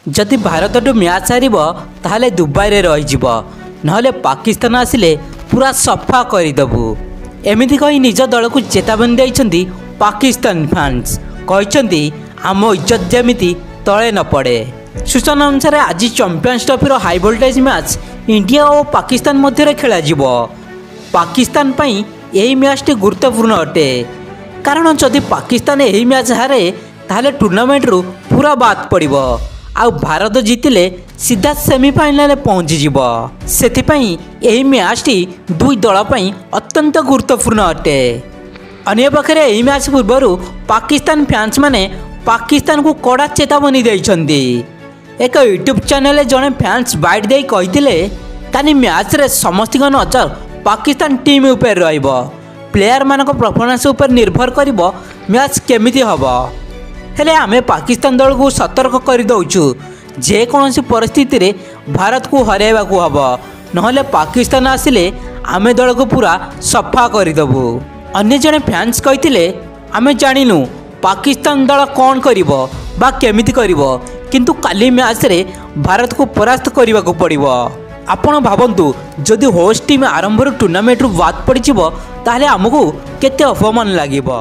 जदि भारतठू मैच हार ताहले दुबई रे रही नहले पाकिस्तान आसिले पूरा सफा करदेबू एमती कही निज दल को चेतावनी देइछन्ती पाकिस्तान फैंस कहते आम इज्जत जमीती तले न पड़े। सूचना अनुसार आज champions trophy high voltage match India और पाकिस्तान मध्य खेल पाकिस्तान पई यही मैच टी गुरुत्वपूर्ण अटे कारण जदि पाकिस्तान यही मैच हारे ताहले टूर्नामेंट रु पूरा बाद पड़िबो आउ भारत जीतिले सीधा सेमिफाइनल पहुँचीज से मैच टी दुई दल अत्यंत गुरुत्वपूर्ण अटे। अन्य पक्षे यही मैच पूर्वर पाकिस्तान फैंस माने पाकिस्तान को कड़ा चेतावनी देइछन्ती। एक यूट्यूब चैनल जड़े फैंस बाइट दे कही मैच रे समस्त नजर पाकिस्तान टीम उपर रहिबो प्लेयर मानक परफॉर्मेंस उपर निर्भर करिबो मैच केमिति हबो हेले आमे पाकिस्तान दल को सतर्क कर दउछु जे कोनोसी परिस्थिति रे भारत को हराइबा को हबो नहले पाकिस्तान आसिले आमे दल को पूरा सफा कर देबू। अन्य जने फैंस कहिथिले आमे जानिनु पाकिस्तान दल कौन करिबो बा केमिति करिबो किंतु काली मैच रे भारत को परास्त करने को पड़िबो। आपण भावंतु जदि होस्ट टीम आरंभ टूर्नामेंट रु बाद पड़िजिबो ताहले हमकु केते अपमान लागिबो।